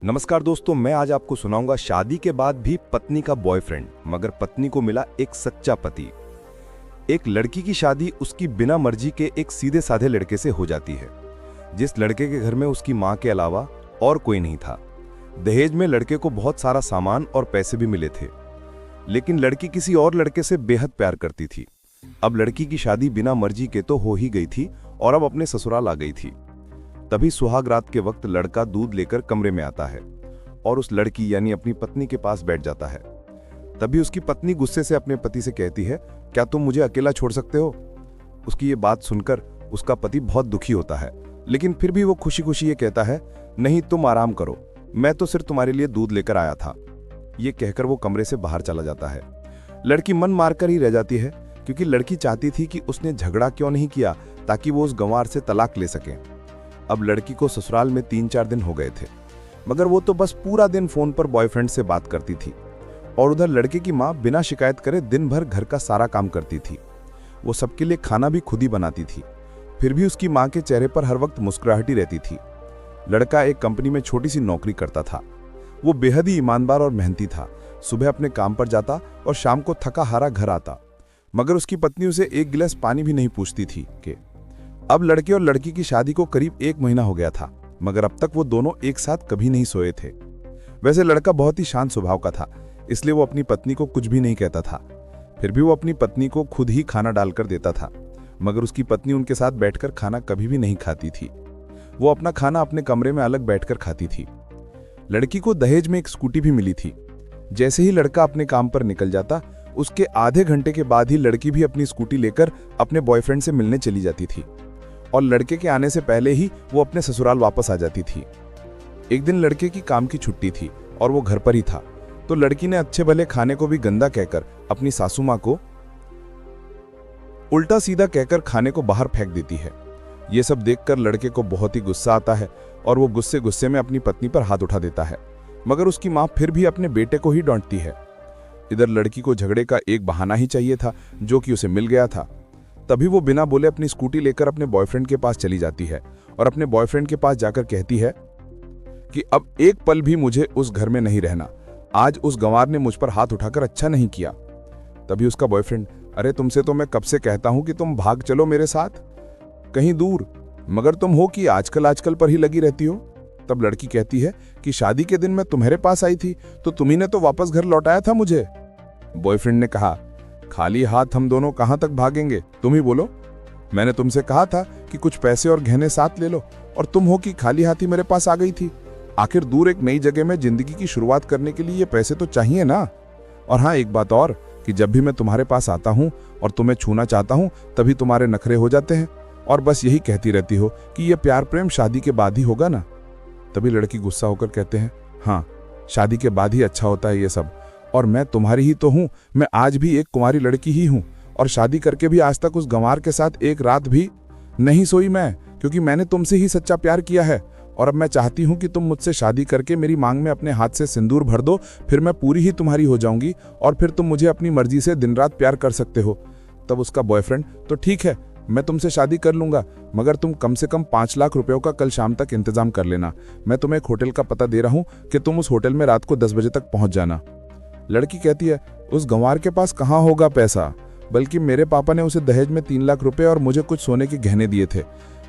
नमस्कार दोस्तों, मैं आज आपको सुनाऊंगा शादी के बाद भी पत्नी का बॉयफ्रेंड, मगर पत्नी को मिला एक सच्चा पति। एक लड़की की शादी उसकी बिना मर्जी के एक सीधे साधे लड़के से हो जाती है, जिस लड़के के घर में उसकी मां के अलावा और कोई नहीं था। दहेज में लड़के को बहुत सारा सामान और पैसे भी मिले थे, लेकिन लड़की किसी और लड़के से बेहद प्यार करती थी। अब लड़की की शादी बिना मर्जी के तो हो ही गई थी और अब अपने ससुराल आ गई थी। तभी सुहाग रात के वक्त लड़का दूध लेकर कमरे में आता है और उस लड़की यानी अपनी पत्नी के पास बैठ जाता है। तभी उसकी पत्नी गुस्से से अपने पति से कहती है, क्या तुम मुझे अकेला छोड़ सकते हो? उसकी ये बात सुनकर उसका पति बहुत दुखी होता है, लेकिन फिर भी वो खुशी खुशी ये कहता है, नहीं तुम आराम करो, मैं तो सिर्फ तुम्हारे लिए दूध लेकर आया था। ये कहकर वो कमरे से बाहर चला जाता है। लड़की मन मारकर ही रह जाती है, क्योंकि लड़की चाहती थी कि उसने झगड़ा क्यों नहीं किया ताकि वो उस गंवार से तलाक ले सके। अब लड़की को ससुराल में 3-4 दिन हो गए थे, मगर वो तो बस पूरा दिन फोन पर बॉयफ्रेंड से बात करती थी और उधर लड़के की मां बिना शिकायत करे दिन भर घर का सारा काम करती थी। वो सबके लिए खाना भी खुद ही बनाती थी, फिर भी उसकी मां के चेहरे पर हर वक्त मुस्कुराहट ही रहती थी। लड़का एक कंपनी में छोटी सी नौकरी करता था। वो बेहद ही ईमानदार और मेहनती था। सुबह अपने काम पर जाता और शाम को थका हारा घर आता, मगर उसकी पत्नी उसे एक गिलास पानी भी नहीं पूछती थी। कि अब लड़के और लड़की की शादी को करीब 1 महीना हो गया था, मगर अब तक वो दोनों एक साथ कभी नहीं सोए थे। वैसे लड़का बहुत ही शांत स्वभाव का था, इसलिए वो अपनी पत्नी को कुछ भी नहीं कहता था। फिर भी वो अपनी पत्नी को खुद ही खाना डालकर देता था, मगर उसकी पत्नी उनके साथ बैठकर खाना कभी भी नहीं खाती थी। वो अपना खाना अपने कमरे में अलग बैठकर खाती थी। लड़की को दहेज में एक स्कूटी भी मिली थी। जैसे ही लड़का अपने काम पर निकल जाता, उसके आधे घंटे के बाद ही लड़की भी अपनी स्कूटी लेकर अपने बॉयफ्रेंड से मिलने चली जाती थी और लड़के के आने से पहले ही वो अपने ससुराल वापस आ जाती थी। एक दिन लड़के की काम की छुट्टी थी और वो घर पर ही था, तो लड़की ने अच्छे भले खाने को भी गंदा कहकर अपनी सासू मां को उल्टा सीधा कहकर खाने को बाहर फेंक देती है। ये सब देखकर लड़के को बहुत ही गुस्सा आता है और वो गुस्से गुस्से में अपनी पत्नी पर हाथ उठा देता है, मगर उसकी मां फिर भी अपने बेटे को ही डांटती है। इधर लड़की को झगड़े का एक बहाना ही चाहिए था, जो कि उसे मिल गया था। तभी वो बिना बोले अपनी स्कूटी लेकर अपने बॉयफ्रेंड के पास चली जाती है और अपने बॉयफ्रेंड के पास जाकर कहती है कि अब एक पल भी मुझे उस घर में नहीं रहना। आज उस गंवार ने मुझ पर हाथ उठाकर अच्छा नहीं किया। तभी उसका बॉयफ्रेंड, अरे तुमसे तो मैं कब से कहता हूं कि तुम भाग चलो मेरे साथ कहीं दूर, मगर तुम हो कि आजकल पर ही लगी रहती हो। तब लड़की कहती है कि शादी के दिन मैं तुम्हारे पास आई थी तो तुम्ही ने तो वापस घर लौटाया था मुझे। बॉयफ्रेंड ने कहा, खाली हाथ हम दोनों कहां तक भागेंगे, तुम ही बोलो। मैंने तुमसे कहा था कि कुछ पैसे और गहने साथ ले लो, और तुम हो कि खाली हाथी मेरे पास आ गई थी। आखिर दूर एक नई जगह में जिंदगी की शुरुआत करने के लिए ये पैसे तो चाहिए ना। और हाँ, एक बात और, कि जब भी मैं तुम्हारे पास आता हूं और तुम्हें छूना चाहता हूं, तभी तुम्हारे नखरे हो जाते हैं और बस यही कहती रहती हो कि ये प्यार प्रेम शादी के बाद ही होगा ना। तभी लड़की गुस्सा होकर कहते हैं, हाँ शादी के बाद ही अच्छा होता है ये सब, और मैं तुम्हारी ही तो हूं। मैं आज भी एक कुंवारी लड़की ही हूं और शादी करके भी आज तक उस गंवार के साथ एक रात भी नहीं सोई मैं, क्योंकि मैंने तुमसे ही सच्चा प्यार किया है। और अब मैं चाहती हूं कि तुम मुझसे शादी करके मेरी मांग में अपने हाथ से सिंदूर भर दो, फिर मैं पूरी ही तुम्हारी हो जाऊंगी और फिर तुम मुझे अपनी मर्जी से दिन रात प्यार कर सकते हो। तब उसका बॉयफ्रेंड, तो ठीक है मैं तुमसे शादी कर लूंगा, मगर तुम कम से कम 5 लाख रुपयों का कल शाम तक इंतजाम कर लेना। मैं तुम्हें एक होटल का पता दे रहा हूं कि तुम उस होटल में रात को 10 बजे तक पहुंच जाना। लड़की कहती है, उस गंवार के पास कहाँ होगा पैसा, बल्कि मेरे पापा ने उसे दहेज में 3 लाख रुपए और मुझे कुछ सोने के गहने दिए थे।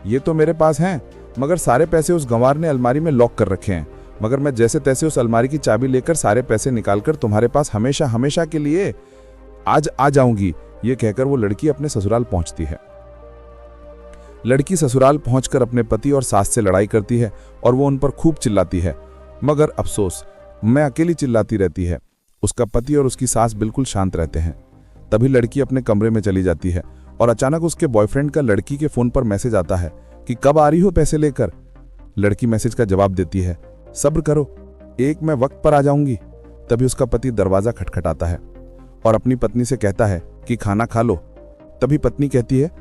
ये तो मेरे पास हैं, मगर सारे पैसे उस गंवार ने अलमारी में लॉक कर रखे हैं। मगर मैं जैसे तैसे उस अलमारी की चाबी लेकर सारे पैसे निकालकर तुम्हारे पास हमेशा हमेशा के लिए आज आ जाऊंगी। ये कहकर वो लड़की अपने ससुराल पहुंचती है। लड़की ससुराल पहुंचकर अपने पति और सास से लड़ाई करती है और वो उन पर खूब चिल्लाती है, मगर अफसोस मैं अकेली चिल्लाती रहती है। उसका पति और उसकी सास बिल्कुल शांत रहते हैं। तभी लड़की अपने कमरे में चली जाती है और अचानक उसके बॉयफ्रेंड का लड़की के फोन पर मैसेज आता है कि कब आ रही हो पैसे लेकर। लड़की मैसेज का जवाब देती है, सब्र करो, मैं वक्त पर आ जाऊंगी। तभी उसका पति दरवाजा खटखटाता है और अपनी पत्नी से कहता है कि खाना खा लो। तभी पत्नी कहती है,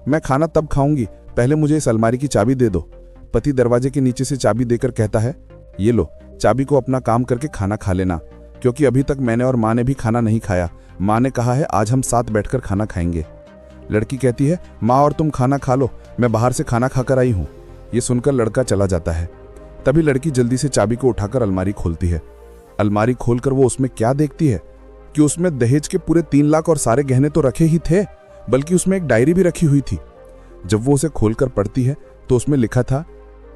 मैं खाना तब खाऊंगी, पहले मुझे इस अलमारी की चाबी दे दो। पति दरवाजे के नीचे से चाबी देकर कहता है, ये लो, चाबी को अपना काम करके खाना खा लेना, क्योंकि अभी तक मैंने और माँ ने भी खाना नहीं खाया। माँ ने कहा है आज हम साथ बैठकर खाना खाएंगे। लड़की कहती है, माँ और तुम खाना खा लो, मैं बाहर से खाना खाकर आई हूँ। ये सुनकर लड़का चला जाता है। तभी लड़की जल्दी से चाबी को उठाकर अलमारी खोलती है। अलमारी खोलकर वो उसमें क्या देखती है कि उसमें दहेज के पूरे 3 लाख और सारे गहने तो रखे ही थे, बल्कि उसमें एक डायरी भी रखी हुई थी। जब वो उसे खोलकर पढ़ती है तो उसमें लिखा था,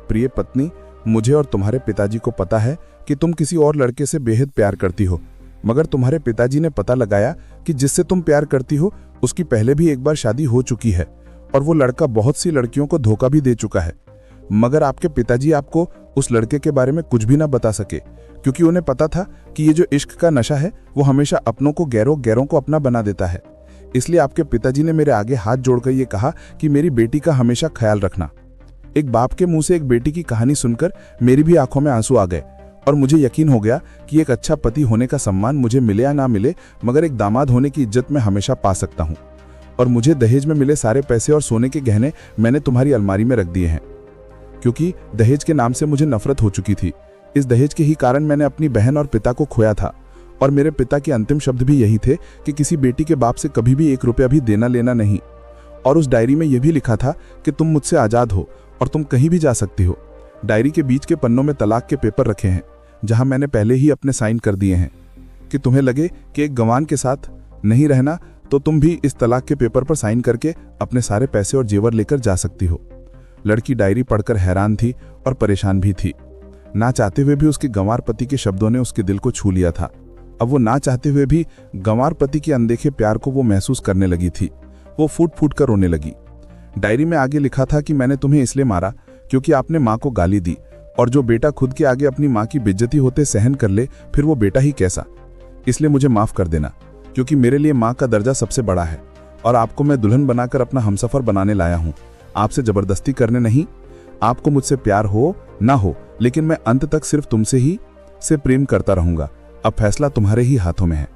प्रिय पत्नी, मुझे और तुम्हारे पिताजी को पता है कि तुम किसी और लड़के से बेहद प्यार करती हो, मगर तुम्हारे पिताजी ने पता लगाया कि जिससे तुम प्यार करती हो उसकी पहले भी एक बार शादी हो चुकी है और वो लड़का बहुत सी लड़कियों को धोखा भी दे चुका है। मगर आपके पिताजी आपको उस लड़के के बारे में कुछ भी ना बता सके, क्योंकि उन्हें पता था कि ये जो इश्क का नशा है वो हमेशा अपनों को गैरों गैरों को अपना बना देता है। इसलिए आपके पिताजी ने मेरे आगे हाथ जोड़कर ये कहा कि मेरी बेटी का हमेशा ख्याल रखना। एक बाप के मुंह से एक बेटी की कहानी सुनकर मेरी भी आंखों में आंसू आ गए और मुझे यकीन हो गया कि एक अच्छा पति होने का सम्मान मुझे मिले या ना मिले, मगर एक दामाद होने की इज्जत मैं हमेशा पा सकता हूँ। और मुझे दहेज में मिले सारे पैसे और सोने के गहने मैंने तुम्हारी अलमारी में रख दिए हैं, क्योंकि दहेज के नाम से मुझे नफरत हो चुकी थी। इस दहेज के ही कारण मैंने अपनी बहन और पिता को खोया था, और मेरे पिता के अंतिम शब्द भी यही थे कि किसी बेटी के बाप से कभी भी 1 रुपया भी देना लेना नहीं। और उस डायरी में यह भी लिखा था कि तुम मुझसे आज़ाद हो और तुम कहीं भी जा सकती हो। डायरी के बीच के पन्नों में तलाक के पेपर रखे हैं, जहां मैंने पहले ही अपने साइन कर दिए हैं कि तुम्हें लगे कि एक गंवार के साथ नहीं रहना तो तुम भी इस तलाक के पेपर पर साइन करके अपने सारे पैसे और जेवर लेकर जा सकती हो। लड़की डायरी पढ़कर हैरान थी और परेशान भी थी। ना चाहते हुए भी उसके गंवार पति के शब्दों ने उसके दिल को छू लिया था। अब वो ना चाहते हुए भी गंवार पति के अनदेखे प्यार को वो महसूस करने लगी थी। वो फूट फूट कर रोने लगी। डायरी में आगे लिखा था कि मैंने तुम्हें इसलिए मारा क्योंकि आपने माँ को गाली दी, और जो बेटा खुद के आगे अपनी माँ की बेइज्जती होते सहन कर ले, फिर वो बेटा ही कैसा। इसलिए मुझे माफ कर देना, क्योंकि मेरे लिए माँ का दर्जा सबसे बड़ा है, और आपको मैं दुल्हन बनाकर अपना हमसफर बनाने लाया हूँ, आपसे जबरदस्ती करने नहीं। आपको मुझसे प्यार हो ना हो, लेकिन मैं अंत तक सिर्फ तुमसे ही से प्रेम करता रहूंगा। अब फैसला तुम्हारे ही हाथों में है।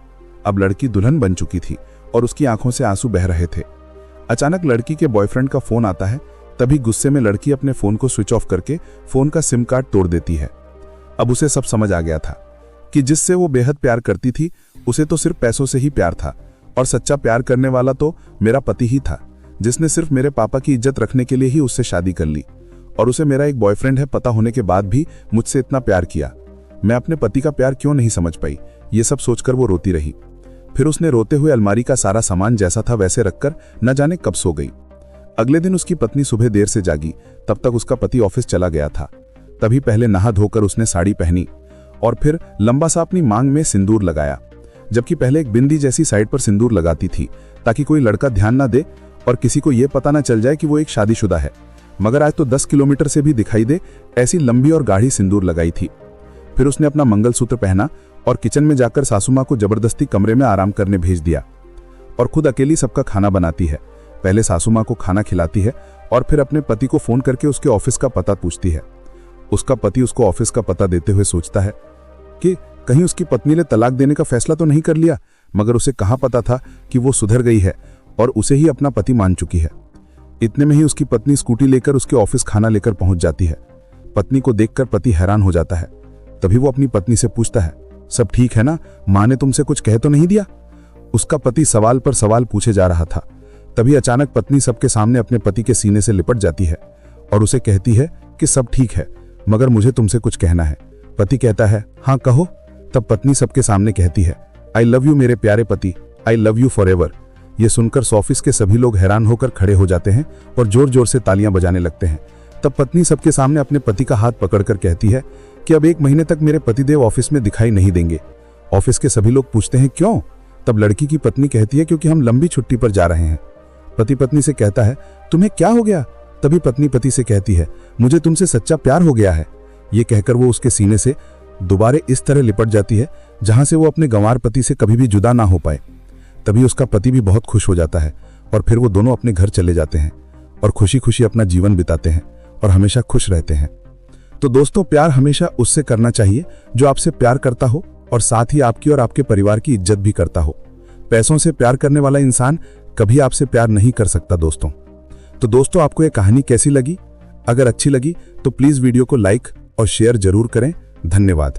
अब लड़की दुल्हन बन चुकी थी और उसकी आंखों से आंसू बह रहे थे। अचानक लड़की के बॉयफ्रेंड का फोन आता है। तभी गुस्से में लड़की अपने फोन को स्विच ऑफ करके फोन का सिम कार्ड तोड़ देती है। अब उसे सब समझ आ गया था कि जिससे वो बेहद प्यार करती थी उसे तो सिर्फ पैसों से ही प्यार था, और सच्चा प्यार करने वाला तो मेरा पति ही था, जिसने सिर्फ मेरे पापा की इज्जत रखने के लिए ही उससे शादी कर ली, और उसे मेरा एक बॉयफ्रेंड है पता होने के बाद भी मुझसे इतना प्यार किया। मैं अपने पति का प्यार क्यों नहीं समझ पाई, ये सब सोचकर वो रोती रही। फिर उसने रोते हुए अलमारी का सारा सामान जैसा था वैसे रखकर न जाने कब सो गई। अगले दिन उसकी पत्नी सुबह देर से जागी, तब तक उसका पति ऑफिस चला गया था। तभी पहले नहा धोकर उसने साड़ी पहनी और फिर लंबा सा अपनी मांग में सिंदूर लगाया, जबकि पहले एक बिंदी जैसी साइड पर सिंदूर लगाती थी ताकि कोई लड़का ध्यान ना दे और किसी को यह पता ना चल जाए कि वो एक शादीशुदा है। मगर आज तो 10 किलोमीटर से भी दिखाई दे ऐसी लंबी और गाढ़ी सिंदूर लगाई थी। फिर उसने अपना मंगलसूत्र पहना और किचन में जाकर सासू माँ को जबरदस्ती कमरे में आराम करने भेज दिया, और खुद अकेली सबका खाना बनाती है। पहले सासू माँ को खाना खिलाती है और फिर अपने पति को फोन करके उसके ऑफिस का पता पूछती है। उसका पति उसको ऑफिस का पता देते हुए सोचता है कि कहीं उसकी पत्नी ने तलाक देने का फैसला तो नहीं कर लिया, मगर उसे कहाँ पता था कि वो सुधर गई है और उसे ही अपना पति मान चुकी है। इतने में ही उसकी पत्नी स्कूटी लेकर उसके ऑफिस खाना लेकर पहुंच जाती है। पत्नी को देखकर पति हैरान हो जाता है। तभी वो अपनी पत्नी से पूछता है, सब ठीक है ना, माँ ने तुमसे कुछ कह तो नहीं दिया? उसका पति सवाल पर सवाल पूछे जा रहा था। तभी अचानक पत्नी सबके सामने अपने पति के सीने से लिपट जाती है और उसे कहती है कि सब ठीक है, मगर मुझे तुमसे कुछ कहना है। पति कहता है, हाँ कहो। तब पत्नी सबके सामने कहती है, आई लव यू मेरे प्यारे पति, I love you for ever. ये सुनकर ऑफिस के सभी लोग हैरान होकर खड़े हो जाते हैं और जोर जोर से तालियां बजाने लगते हैं। तब पत्नी सबके सामने अपने पति का हाथ पकड़कर कहती है कि अब 1 महीने तक मेरे पतिदेव ऑफिस में दिखाई नहीं देंगे। ऑफिस के सभी लोग पूछते हैं क्यों? तब लड़की की पत्नी कहती है, क्योंकि हम लंबी छुट्टी पर जा रहे हैं। पति पत्नी से कहता है, तुम्हें क्या हो गया? तभी पत्नी पति से कहती है, मुझे तुमसे सच्चा प्यार हो गया है। ये कहकर वो उसके सीने से दोबारा इस तरह लिपट जाती है जहां से वो अपने गंवार पति से कभी भी जुदा ना हो पाए। तभी उसका पति भी बहुत खुश हो जाता है और फिर वो दोनों अपने घर चले जाते हैं और खुशी खुशी अपना जीवन बिताते हैं और हमेशा खुश रहते हैं। तो दोस्तों, प्यार हमेशा उससे करना चाहिए जो आपसे प्यार करता हो और साथ ही आपकी और आपके परिवार की इज्जत भी करता हो। पैसों से प्यार करने वाला इंसान कभी आपसे प्यार नहीं कर सकता दोस्तों। तो दोस्तों, आपको ये कहानी कैसी लगी? अगर अच्छी लगी तो प्लीज वीडियो को लाइक और शेयर जरूर करें। धन्यवाद।